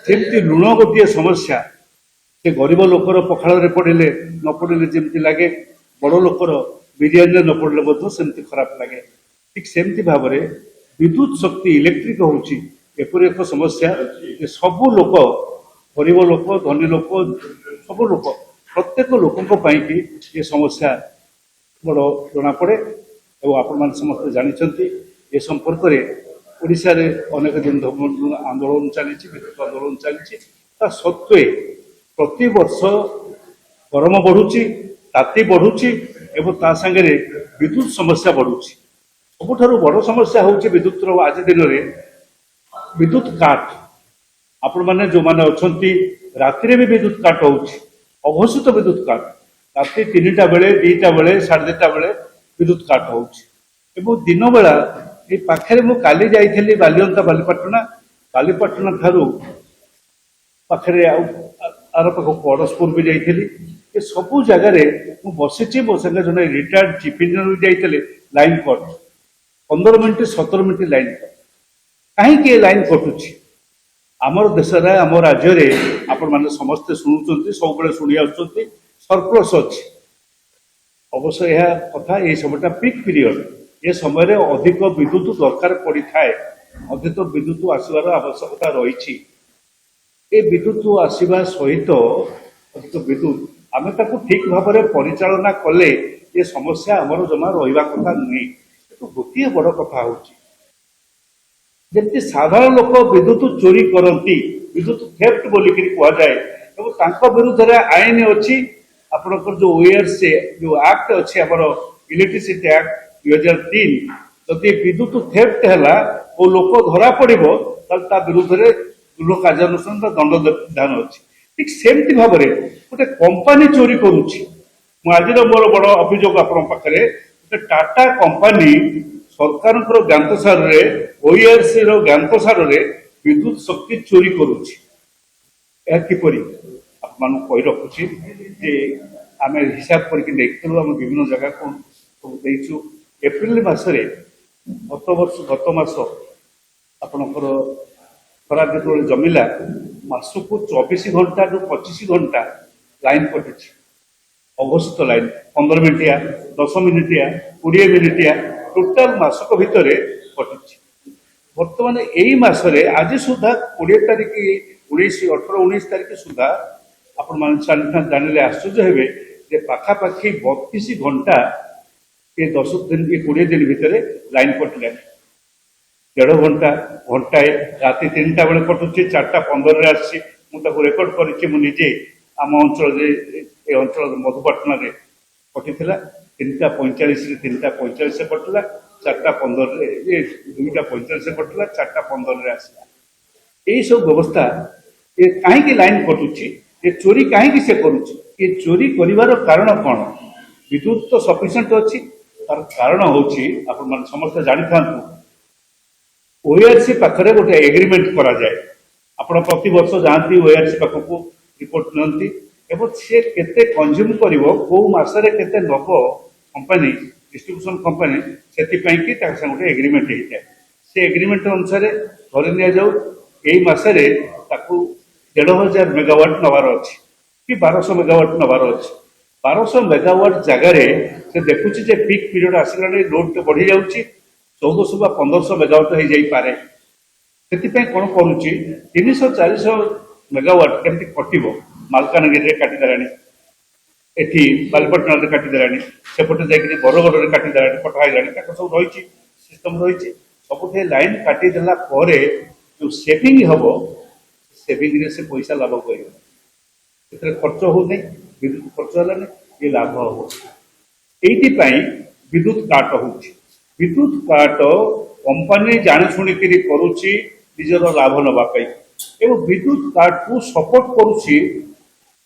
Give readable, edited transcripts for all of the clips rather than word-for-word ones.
ଯେମିତି ଲୁଣ ଗୋଟିଏ ସମସ୍ୟା, ସେ ଗରିବ ଲୋକର ପଖାଳରେ ପଡ଼ିଲେ ନ ପଡ଼ିଲେ ଯେମିତି ଲାଗେ, ବଡ଼ ଲୋକର ବିରିୟାନୀରେ ନ ପଡ଼ିଲେ ମଧ୍ୟ ସେମିତି ଖରାପ ଲାଗେ। ଠିକ୍ ସେମିତି ଭାବରେ ବିଦ୍ୟୁତ ଶକ୍ତି ଇଲେକ୍ଟ୍ରିକ ହେଉଛି ଏପରି ଏକ ସମସ୍ୟା ଯେ ସବୁ ଲୋକ, ଗରିବ ଲୋକ, ଧନୀ ଲୋକ, ସବୁ ଲୋକ, ପ୍ରତ୍ୟେକ ଲୋକଙ୍କ ପାଇଁକି ଏ ସମସ୍ୟା ବଡ଼ ଜଣାପଡ଼େ। ଏବଂ ଆପଣମାନେ ସମସ୍ତେ ଜାଣିଛନ୍ତି ଏ ସମ୍ପର୍କରେ ଓଡ଼ିଶାରେ ଅନେକ ଦିନ ଆନ୍ଦୋଳନ ଚାଲିଛି, ବିଦ୍ୟୁତ ଆନ୍ଦୋଳନ ଚାଲିଛି। ତା ସତ୍ତ୍ୱେ ପ୍ରତିବର୍ଷ ଗରମ ବଢ଼ୁଛି, ତାତି ବଢ଼ୁଛି ଏବଂ ତା ସାଙ୍ଗରେ ବିଦ୍ୟୁତ ସମସ୍ୟା ବଢ଼ୁଛି। ସବୁଠାରୁ ବଡ଼ ସମସ୍ୟା ହେଉଛି ବିଦ୍ୟୁତର ଆଜି ଦିନରେ ବିଦ୍ୟୁତ କାଟ। ଆପଣମାନେ ଯେଉଁମାନେ ଅଛନ୍ତି ରାତିରେ ବି ବିଦ୍ୟୁତ କାଟ ହେଉଛି, ଅଘୋଷିତ ବିଦ୍ୟୁତ କାଟ। ରାତି 3ଟା ବେଳେ, 2ଟା ବେଳେ, 2:30 ବେଳେ ବିଦ୍ୟୁତ କାଟ ହେଉଛି। ଏବଂ ଦିନବେଳା এই ପାଖରେ ମୁଁ କାଲି ଯାଇଥିଲି ବାଲିଅନ୍ତା ବାଲିପାଟଣା, ବାଲିପାଟଣା ଠାରୁ ପାଖରେ ଆଉ ଆର ପାଖକୁ ଅଡ଼ଶପୁର ବି ଯାଇଥିଲି। ଏ ସବୁ ଜାଗାରେ ମୁଁ ବସିଛି, ମୋ ସାଙ୍ଗେ ଜଣେ ରିଟାୟାର୍ଡ ଚିଫ୍ ଇଞ୍ଜିନିୟର ଯାଇଥିଲେ, line cut 15 minute 17 minute line cut. କାହିଁକି ଏ ଲାଇନ୍ କଟୁଛି? ଆମର ଦେଶରେ, ଆମ ରାଜ୍ୟରେ ଆପଣମାନେ ସମସ୍ତେ ଶୁଣୁଛନ୍ତି, ସବୁବେଳେ ଶୁଣି ଆସୁଛନ୍ତି, ସରପ୍ଲସ୍ ଅଛି। ଅବଶ୍ୟ ଏହା କଥା, এই সময়টা ପିକ୍ ପିରିୟଡ଼, ଏ ସମୟରେ ଅଧିକ ବିଦ୍ୟୁତ ଦରକାର ପଡ଼ିଥାଏ, ଅଧିକ ବିଦ୍ୟୁତ ଆସିବାର ଆବଶ୍ୟକତା ରହିଛି। ଏ ବିଦ୍ୟୁତ ଆସିବା ସହିତ ଅଧିକ ବିଦ୍ୟୁତ ଆମେ ତାକୁ ଠିକ୍ ଭାବରେ ପରିଚାଳନା କଲେ ଏ ସମସ୍ୟା ଆମର ଜମା ରହିବା କଥା ନୁହେଁ। କିନ୍ତୁ ଗୋଟିଏ ବଡ଼ କଥା ହେଉଛି, ଯେମିତି ସାଧାରଣ ଲୋକ ବିଦ୍ୟୁତ ଚୋରି କରନ୍ତି, ବିଦ୍ୟୁତ ଥେଫ୍ଟ ବୋଲିକିରି କୁହାଯାଏ, ଏବଂ ତାଙ୍କ ବିରୁଦ୍ଧରେ ଆଇନ ଅଛି। ଆପଣଙ୍କର ଯେଉଁ OERC ଯେଉଁ ଆକ୍ଟ ଅଛି, ଆମର ଇଲେକ୍ଟ୍ରିସିଟି ଆକ୍ଟ 2003, ଯଦି ବିଦ୍ୟୁତ ଥେଫ୍ଟ ହେଲା ଓ ଲୋକ ଧରା ପଡ଼ିବ ତାହେଲେ ତା ବିରୁଦ୍ଧରେ ଦୃଢ଼ କାର୍ଯ୍ୟାନୁଷ୍ଠାନ ବା ଦଣ୍ଡ ବିଧାନ ଅଛି। ଠିକ୍ ସେମିତି ଭାବରେ ଗୋଟେ କମ୍ପାନୀ ଚୋରି କରୁଛି। ମୁଁ ଆଜିର ମୋର ବଡ଼ ଅଭିଯୋଗ ଆପଣଙ୍କ ପାଖରେ, ଗୋଟେ ଟାଟା କମ୍ପାନୀ ସରକାରଙ୍କର ଜ୍ଞାତସାରରେ, OERCର ଜ୍ଞାତସାରରେ ବିଦ୍ୟୁତ ଶକ୍ତି ଚୋରି କରୁଛି। ଏହା କିପରି ଆପଣମାନଙ୍କୁ କହି ରଖୁଛି ଯେ ଆମେ ହିସାବ କରିକି ଦେଖିଥିଲୁ, ଆମେ ବିଭିନ୍ନ ଜାଗାକୁ ସବୁ ଦେଇଛୁ। ଏପ୍ରିଲ ମାସରେ ଗତ ମାସ ଆପଣଙ୍କର ଖରା ଯେତେବେଳେ ଜମିଲା, ମାସକୁ 24 ଘଣ୍ଟାରୁ 25 ଘଣ୍ଟା ଲାଇନ୍ କଟିଛି। ଅଘୋଷିତ ଲାଇନ୍ 15 ମିନିଟିଆ, 10 ମିନିଟିଆ, 20 ମିନିଟିଆ, ଟୋଟାଲ ମାସକ ଭିତରେ କଟିଛି। ବର୍ତ୍ତମାନ ଏଇ ମାସରେ ଆଜି ସୁଦ୍ଧା 20 ତାରିଖ, 18, 19 ତାରିଖ ସୁଦ୍ଧା ଆପଣମାନେ ଜାଣିଲେ ଆଶ୍ଚର୍ଯ୍ୟ ହେବେ ଯେ ପାଖାପାଖି 32 ଘଣ୍ଟା ଏ 10 ଦିନ, ଏ 20 ଦିନ ଭିତରେ ଲାଇନ୍ କଟିଲାଣି। 1.5 ଘଣ୍ଟା, ଘଣ୍ଟାଏ, ରାତି 3ଟା ବେଳେ କଟୁଛି, 4:15ରେ ଆସିଛି। ମୁଁ ତାକୁ ରେକର୍ଡ କରିଛି, ମୁଁ ନିଜେ ଆମ ଅଞ୍ଚଳରେ, ଏ ଅଞ୍ଚଳର ମଧୁପାଟଣାରେ କଟିଥିଲା। 3:45ରେ 3:45ରେ କଟିଲା, 4:15ରେ 2:45ରେ କଟିଲା, 4:15ରେ ଆସିଲା। ଏଇସବୁ ବ୍ୟବସ୍ଥା, ଏ କାହିଁକି ଲାଇନ୍ କଟୁଛି, ଏ ଚୋରି କାହିଁକି ସେ କରୁଛି, ଏ ଚୋରି କରିବାର କାରଣ କ'ଣ? ବିଦ୍ୟୁତ ତ ସଫିସିଏଣ୍ଟ ଅଛି, ତାର କାରଣ ହେଉଛି ଆପଣମାନେ ସମସ୍ତେ ଜାଣିଥାନ୍ତୁ, OERC ପାଖରେ ଗୋଟେ ଏଗ୍ରିମେଣ୍ଟ କରାଯାଏ। ଆପଣ ପ୍ରତିବର୍ଷ ଯାଆନ୍ତି OERC ପାଖକୁ, ରିପୋର୍ଟ ନିଅନ୍ତି ଏବଂ ସେ କେତେ କନଜ୍ୟୁମ କରିବ, କେଉଁ ମାସରେ କେତେ ନେବ କମ୍ପାନୀ, ଡିଷ୍ଟ୍ରିବ୍ୟୁସନ କମ୍ପାନୀ, ସେଥିପାଇଁକି ତାଙ୍କ ସାଙ୍ଗେ ଗୋଟେ ଏଗ୍ରିମେଣ୍ଟ ହେଇଥାଏ। ସେ ଏଗ୍ରିମେଣ୍ଟ ଅନୁସାରେ ଧରି ନିଆଯାଉ ଏଇ ମାସରେ ତାକୁ 1,500 ମେଗାୱାଟ ନେବାର ଅଛି କି 1200 ମେଗାୱାଟ ନେବାର ଅଛି। 1200 ମେଗାୱାଟ ଜାଗାରେ ସେ ଦେଖୁଛି ଯେ ପିକ୍ ପିରିୟଡ଼ ଆସିଲାଣି, ଲୋଡ୍ ବଢ଼ି ଯାଉଛି, 1400 ବା 1500 ମେଗାୱାଟ ହେଇଯାଇପାରେ। ସେଥିପାଇଁ କ'ଣ କରୁଛି, 300-400 ମେଗାୱାଟ କେମିତି କଟିବ, ମାଲକାନଗିରିରେ କାଟିଦେଲାଣି, ଏଠି ବାଲିପାଟଣାରେ କାଟିଦେଲାଣି, ସେପଟେ ଯାଇକରି ବରଗଡ଼ରେ କାଟିଦେଲାଣି, ପଠାଇଲାଣି, ତାଙ୍କର ସବୁ ରହିଛି, ସିଷ୍ଟମ ରହିଛି। ସବୁଠି ଲାଇନ୍ କାଟିଦେଲା ପରେ ଯେଉଁ ସେଭିଂ ହବ, ସେଭିଂରେ ସେ ପଇସା ଲାଭ କରିବ। ସେଥିରେ ଖର୍ଚ୍ଚ ହେଉନି, ବିଦ୍ୟୁତ ଖର୍ଚ୍ଚ ହେଲାନି, ଏ ଲାଭ ହବ। এইଥିପାଇଁ ବିଦ୍ୟୁତ କାଟ ହେଉଛି। ବିଦ୍ୟୁତ କାଟ କମ୍ପାନୀ ଜାଣି ଶୁଣିକିରି କରୁଛି ନିଜର ଲାଭ ନେବା ପାଇଁ, ଏବଂ ବିଦ୍ୟୁତ କାଟକୁ ସପୋର୍ଟ କରୁଛି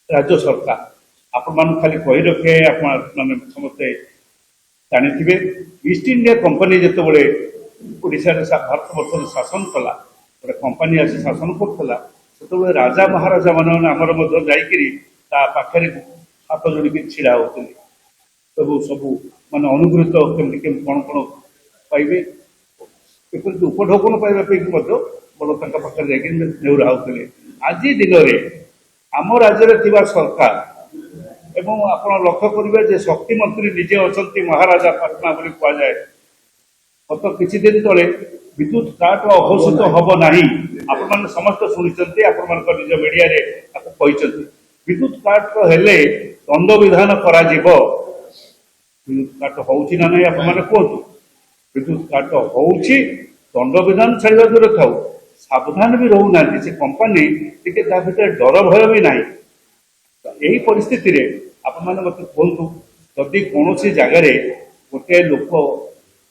ରାଜ୍ୟ ସରକାର। ଆପଣମାନଙ୍କୁ ଖାଲି କହି ରଖେ, ଆପଣମାନେ ସମସ୍ତେ ଜାଣିଥିବେ, ଇଷ୍ଟ ଇଣ୍ଡିଆ କମ୍ପାନୀ ଯେତେବେଳେ ଓଡ଼ିଶାରେ ଭାରତବର୍ଷରେ ଶାସନ କଲା, ଗୋଟେ କମ୍ପାନୀ ଆସି ଶାସନ କରୁଥିଲା, ସେତେବେଳେ ରାଜା ମହାରାଜା ମାନେ ଆମର ମଧ୍ୟ ଯାଇକିରି ତା ପାଖରେ ହାତ ଯୋଡ଼ିକି ଛିଡ଼ା ହେଉଥିଲେ। ସବୁ ମାନେ ଅନୁଗୃହୀତ କେମିତି କେମିତି କ'ଣ ପାଇବେ, ଏପରିକି ଉପଢୌକନ ପାଇବା ପାଇଁ ମଧ୍ୟ ବଡ଼ ତାଙ୍କ ପାଖରେ ଯାଇକି ନେଉରା ହେଉଥିଲେ। ଆଜି ଦିନରେ ଆମ ରାଜ୍ୟରେ ଥିବା ସରକାର ଏବଂ ଆପଣ ଲକ୍ଷ୍ୟ କରିବେ ଯେ ଶକ୍ତି ମନ୍ତ୍ରୀ ନିଜେ ଅଛନ୍ତି ମହାରାଜା ପାଟନା ବୋଲି କୁହାଯାଏ। ଗତ କିଛି ଦିନ ତଳେ ବିଦ୍ୟୁତ କାଟ ଅଘୋଷିତ ହବ ନାହିଁ, ଆପଣମାନେ ସମସ୍ତେ ଶୁଣିଛନ୍ତି, ଆପଣମାନଙ୍କ ନିଜ ମିଡିଆରେ ତାକୁ କହିଛନ୍ତି। ବିଦ୍ୟୁତ କାଟ ହେଲେ ଦଣ୍ଡ ବିଧାନ କରାଯିବ। ବିଦ୍ୟୁତ କାଟ ହଉଛି ନା ନାହିଁ ଆପଣମାନେ କୁହନ୍ତୁ। ବିଦ୍ୟୁତ କାଟ ହଉଛି, ଦଣ୍ଡ ବିଧାନ ଛାଡ଼ିବା ଦୂରେ ଥାଉ, ସାବଧାନ ବି ରହୁନାହାନ୍ତି ସେ କମ୍ପାନୀ, ଟିକେ ତା ଭିତରେ ଡର ଭୟ ବି ନାହିଁ। ଏହି ପରିସ୍ଥିତିରେ ଆପଣମାନେ ମୋତେ କୁହନ୍ତୁ, ଯଦି କୌଣସି ଜାଗାରେ ଗୋଟିଏ ଲୋକ,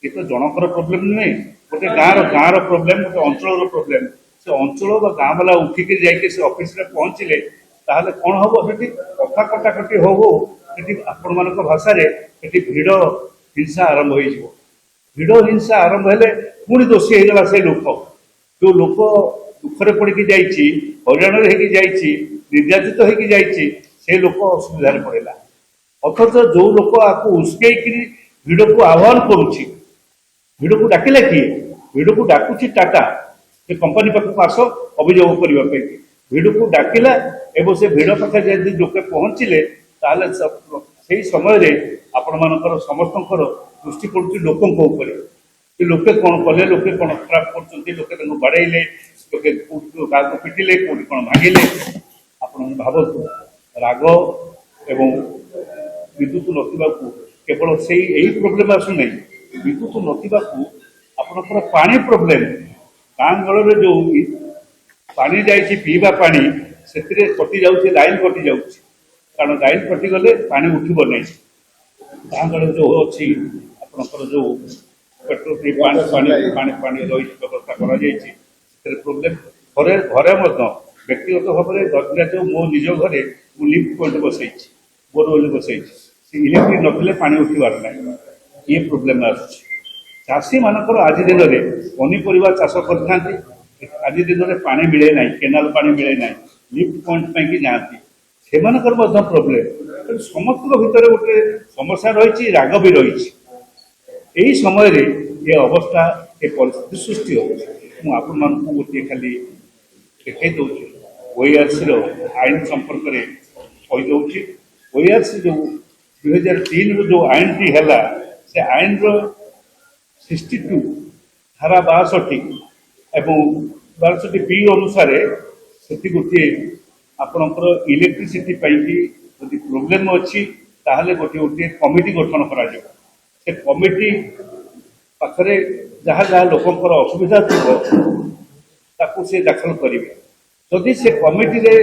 ଏ ତ ଜଣଙ୍କର ପ୍ରୋବ୍ଲେମ ନୁହେଁ, ଗୋଟେ ଗାଁର ପ୍ରୋବ୍ଲେମ, ଗୋଟେ ଅଞ୍ଚଳର ପ୍ରୋବ୍ଲେମ, ସେ ଅଞ୍ଚଳ ବା ଗାଁ ବାଲା ଉଠିକି ଯାଇକି ସେ ଅଫିସରେ ପହଞ୍ଚିଲେ ତାହେଲେ କଣ ହବ, ସେଠି କଥା କଟାକଟି ହଉ ସେଠି ଆପଣମାନଙ୍କ ଭାଷାରେ ସେଠି ଭିଡ଼ ହିଂସା ଆରମ୍ଭ ହେଇଯିବ। ଭିଡ଼ ହିଂସା ଆରମ୍ଭ ହେଲେ ପୁଣି ଦୋଷୀ ହେଇଗଲା ସେ ଲୋକ, ଯୋଉ ଲୋକ ଦୁଃଖରେ ପଡ଼ିକି ଯାଇଛି, ହଇରାଣରେ ହେଇକି ଯାଇଛି, ନିର୍ଯାତିତ ହେଇକି ଯାଇଛି, ସେ ଲୋକ ଅସୁବିଧାରେ ପଡ଼ିଲା। ଅଥଚ ଯୋଉ ଲୋକ ଆକୁ ଉସ୍କେଇକିରି ଭିଡ଼କୁ ଆହ୍ୱାନ କରୁଛି, ଭିଡ଼କୁ ଡାକିଲା କିଏ? ଭିଡ଼କୁ ଡାକୁଛି ଟାଟା, ସେ କମ୍ପାନୀ ପାଖକୁ ଆସ ଅଭିଯୋଗ କରିବା ପାଇଁ। ଭିଡ଼କୁ ଡାକିଲା ଏବଂ ସେ ଭିଡ଼ ପାଖରେ ଯଦି ଲୋକେ ପହଞ୍ଚିଲେ ତାହେଲେ ସେଇ ସମୟରେ ଆପଣମାନଙ୍କର ସମସ୍ତଙ୍କର ଦୃଷ୍ଟି ପଡୁଛି ଲୋକଙ୍କ ଉପରେ। କି ଲୋକେ କଣ କଲେ, ଲୋକେ କଣ ଖରାପ କରୁଛନ୍ତି, ଲୋକେ ତାଙ୍କୁ ବାଡ଼େଇଲେ, ଲୋକେ କାହାକୁ ପିଟିଲେ, କୋଉଠି କଣ ଭାଙ୍ଗିଲେ। ଆପଣ ଭାବନ୍ତୁ, ରାଗ ଏବଂ ବିଦ୍ୟୁତ ନଥିବାକୁ କେବଳ ସେଇ ଏଇ ପ୍ରୋବ୍ଲେମ ଆସୁନାହିଁ, ବିଦ୍ୟୁତ ନଥିବାକୁ ଆପଣଙ୍କର ପାଣି ପ୍ରୋବ୍ଲେମ, ଗାଁ ଗହଳରେ ଯୋଉ ପାଣି ଯାଇଛି ପିଇବା ପାଣି, ସେଥିରେ କଟି ଯାଉଛି, ଲାଇନ କଟି ଯାଉଛି। କାରଣ ଲାଇନ କଟିଗଲେ ପାଣି ଉଠିବ ନାହିଁ। ଗାଁ ଗହଳରେ ଯୋଉ ଅଛି ଆପଣଙ୍କର ଯୋଉ ପେଟ୍ରୋଲ ପାଣି ରହିଛି, ବ୍ୟବସ୍ଥା କରାଯାଇଛି, ସେଥିରେ ପ୍ରୋବ୍ଲେମ। ଘରେ ଘରେ ମଧ୍ୟ ବ୍ୟକ୍ତିଗତ ଭାବରେ ଯୋଉ ମୋ ନିଜ ଘରେ ମୁଁ ଲିଫ୍ଟ ପଏଣ୍ଟ ବସେଇଛି, ବୋରୱେଲ ବସେଇଛି, ସେ ଇଲେକ୍ଟ୍ରିକ ନଥିଲେ ପାଣି ଉଠିବାର ନାହିଁ, ଇଏ ପ୍ରୋବ୍ଲେମ ଆସୁଛି। ଚାଷୀ ମାନଙ୍କର ଆଜି ଦିନରେ ପନିପରିବା ଚାଷ କରିଥାନ୍ତି, ଆଜି ଦିନରେ ପାଣି ମିଳେ ନାହିଁ, କେନାଲ ପାଣି ମିଳେ ନାହିଁ, ଲିଫ୍ଟ ପଏଣ୍ଟ ପାଇଁକି ଯାଆନ୍ତି, ସେମାନଙ୍କର ମଧ୍ୟ ପ୍ରୋବ୍ଲେମ। ସମସ୍ତଙ୍କ ଭିତରେ ଗୋଟେ ସମସ୍ୟା ରହିଛି, ରାଗ ବି ରହିଛି। ଏହି ସମୟରେ ଏ ଅବସ୍ଥା, ଏ ପରିସ୍ଥିତି ସୃଷ୍ଟି ହେଉଛି। ମୁଁ ଆପଣମାନଙ୍କୁ ଗୋଟିଏ ଖାଲି ଦେଖାଇ ଦେଉଛି, OARCର ଆଇନ ସମ୍ପର୍କରେ କହିଦେଉଛି। OARC ଯୋଉ 2003ରୁ ଯୋଉ ଆଇନଟି ହେଲା, ସେ ଆଇନର 62 ଧାରା 62 ଏବଂ 62B ଅନୁସାରେ ସେଠି ଗୋଟିଏ ଆପଣଙ୍କର ଇଲେକ୍ଟ୍ରିସିଟି ପାଇଁକି ଯଦି ପ୍ରୋବ୍ଲେମ ଅଛି ତାହେଲେ ଗୋଟିଏ କମିଟି ଗଠନ କରାଯିବ। ସେ କମିଟି ପାଖରେ ଯାହା ଯାହା ଲୋକଙ୍କର ଅସୁବିଧା ଥିବ ତାକୁ ସେ ଦାଖଲ କରିବେ। ଯଦି ସେ କମିଟିରେ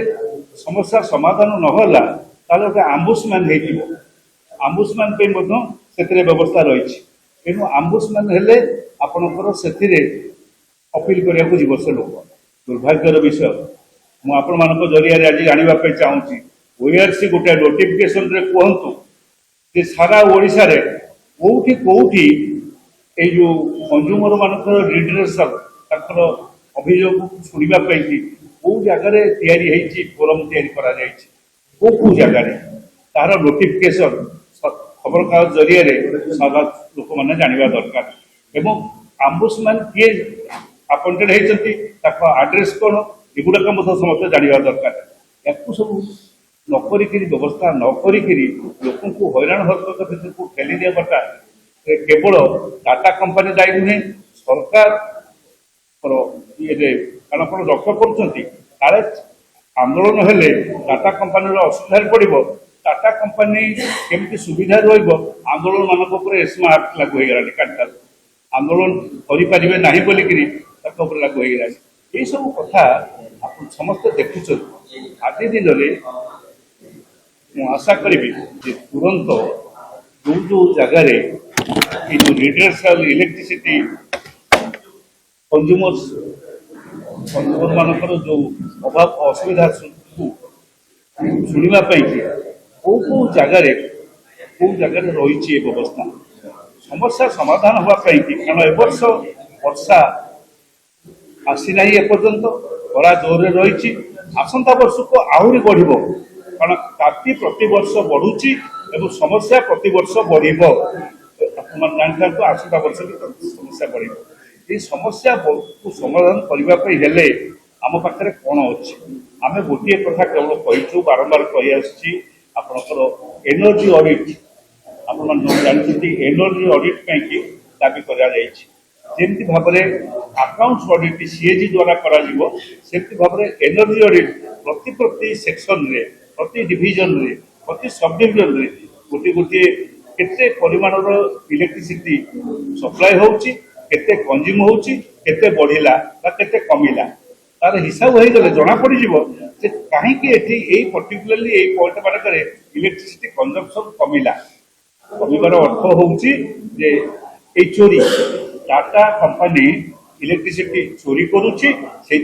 ସମସ୍ୟା ସମାଧାନ ନହେଲା ତାହେଲେ ଗୋଟେ ଆମ୍ବୁସମ୍ୟାନ ହେଇଯିବ। ଆମ୍ବୁସମ୍ୟାନ ପାଇଁ ମଧ୍ୟ ସେଥିରେ ବ୍ୟବସ୍ଥା ରହିଛି। ତେଣୁ ଆମ୍ବୁସମ୍ୟାନ ହେଲେ ଆପଣଙ୍କର ସେଥିରେ ଅପିଲ କରିବାକୁ ଯିବ ସେ ଲୋକ। ଦୁର୍ଭାଗ୍ୟର ବିଷୟ, ମୁଁ ଆପଣମାନଙ୍କ ଜରିଆରେ ଆଜି ଜାଣିବା ପାଇଁ ଚାହୁଁଛି, OARC ଗୋଟେ ନୋଟିଫିକେସନରେ କୁହନ୍ତୁ ଯେ ସାରା ଓଡ଼ିଶାରେ କୋଉଠି କୋଉଠି ଏଇ ଯୋଉ କଞ୍ଜୁମର ମାନଙ୍କର ରିଡ୍ରେସଲ, ତାଙ୍କର ଅଭିଯୋଗ ଶୁଣିବା ପାଇଁକି କୋଉ ଜାଗାରେ ତିଆରି ହେଇଛି, ଫୋରମ ତିଆରି କରାଯାଇଛି, କୋଉ ଜାଗାରେ, ତାହାର ନୋଟିଫିକେସନ ଖବରକାଗଜ ଜରିଆରେ ସାରା ଲୋକମାନେ ଜାଣିବା ଦରକାର। ଏବଂ ଆମ୍ବୁସମ୍ୟାନ କିଏ ଆପଏଣ୍ଟେଡ ହେଇଛନ୍ତି, ତାଙ୍କ ଆଡ୍ରେସ କଣ, ଏଗୁଡାକ ମଧ୍ୟ ସମସ୍ତେ ଜାଣିବା ଦରକାର। ୟାକୁ ସବୁ ନ କରିକିରି, ବ୍ୟବସ୍ଥା ନ କରିକିରି ଲୋକଙ୍କୁ ହଇରାଣ ହରକତ ଭିତରକୁ ଠେଲି ଦେବାଟା କେବଳ ଟାଟା କମ୍ପାନୀ ଦାୟୀ ନୁହେଁ, ସରକାର ଇଏରେ। କାରଣ ଆପଣ ଲକ୍ଷ୍ୟ କରୁଛନ୍ତି, କାଳେ ଆନ୍ଦୋଳନ ହେଲେ ଟାଟା କମ୍ପାନୀର ଅସୁବିଧାରେ ପଡିବ, ଟାଟା କମ୍ପାନୀ କେମିତି ସୁବିଧାରେ ରହିବ, ଆନ୍ଦୋଳନ ମାନଙ୍କ ଉପରେ ଏସ୍ମା ଆକ୍ଟ ଲାଗୁ ହେଇଗଲାଣି, କାଟଟା ଆନ୍ଦୋଳନ କରିପାରିବେ ନାହିଁ ବୋଲିକିରି ତାଙ୍କ ଉପରେ ଲାଗୁ ହେଇଗଲାଣି। ଏଇ ସବୁ କଥା ଆପଣ ସମସ୍ତେ ଦେଖୁଛନ୍ତି। ଆଜି ଦିନରେ ମୁଁ ଆଶା କରିବି ଯେ ତୁରନ୍ତ ଯୋଉ ଯୋଉ ଜାଗାରେ এই যে রিডার্সাল ইলেকট্রিসিটি কনজ্ୟୁମର ମାନଙ୍କର ଯୋଉ ଅଭାବ ଅସୁବିଧା ଶୁଣିବା ପାଇଁ କୋଉ ଜାଗାରେ ରହିଛି ଏ ବ୍ୟବସ୍ଥା, ସମସ୍ୟା ସମାଧାନ ହେବା ପାଇଁ। କାରଣ ଏ ବର୍ଷ ବର୍ଷା ଆସିନାହିଁ ଏପର୍ଯ୍ୟନ୍ତ, ଖରା ଜୋରରେ ରହିଛି, ଆସନ୍ତା ବର୍ଷକୁ ଆହୁରି ବଢିବ। କାରଣ ତାତି ପ୍ରତିବର୍ଷ ବଢୁଛି ଏବଂ ସମସ୍ୟା ପ୍ରତିବର୍ଷ ବଢିବ। ଆପଣମାନେ ଜାଣିଥାନ୍ତୁ, ଆସନ୍ତା ବର୍ଷ ବି ସମସ୍ୟା ବଢିବ। ଏଇ ସମସ୍ୟାକୁ ସମାଧାନ କରିବା ପାଇଁ ହେଲେ ଆମ ପାଖରେ କଣ ଅଛି? आम गोटे कथा केवल कहीचु बारंबार कही आसी आपणकर एनर्जी ऑडिट आपण जानते एनर्जी ऑडिट कहीं दाबी करमती भाव अकाउंट्स ऑडिट सीएजी द्वारा करमती भाव एनर्जी ऑडिट प्रति प्रति सेक्शन रे प्रति डिविजन रे प्रति सब डिविजन रे गोटे गोटे केते परिमाण इलेक्ट्रिसिटी सप्लाई होउची केते कंज्यूम होउची केते बढ़िला बा केते कमिला तार हिसाब हो गले जना पड़ जे कहीं एटी पर्टिकुलरली ये पॉइंट मानक इलेक्ट्रिसिटी कंजम्पशन कमिला कमिबार अर्थ होउची जे ए चोरी टाटा कंपनी इलेक्ट्रिसिटी चोरी करुच्ची से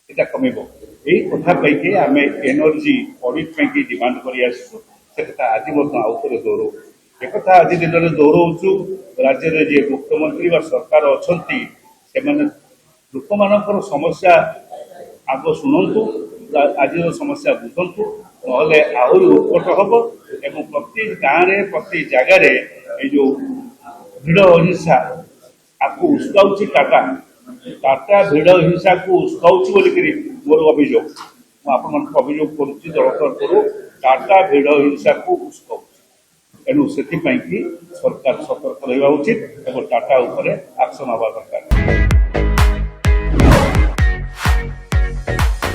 एटा कमिबो यही कथा पाई आम एनर्जी ऑडिट पे डिमांड कर आज आउ थे दोहराऊ एक आज दिन में दोहराऊँ राज्य में जी मुख्यमंत्री सरकार अच्छा से लोक मान समस्या आग शुणु आज समस्या बुझंतु ना आहरी उत्कट हम एवं प्रति गाँव में प्रति जगार ये जो भिड़ अहिंसा आपको उस्काउची टाटा टाटा भिड़ हिंसा को उस्काउची बोलिकी मोर अभियोग मुझे अभियोग करुच्ची दल तरफ टाटा भिड़ हिंसा को उस्काउची तेणु से सरकार सतर्क रहा उचित और टाटा एक्शन हवा दरकार।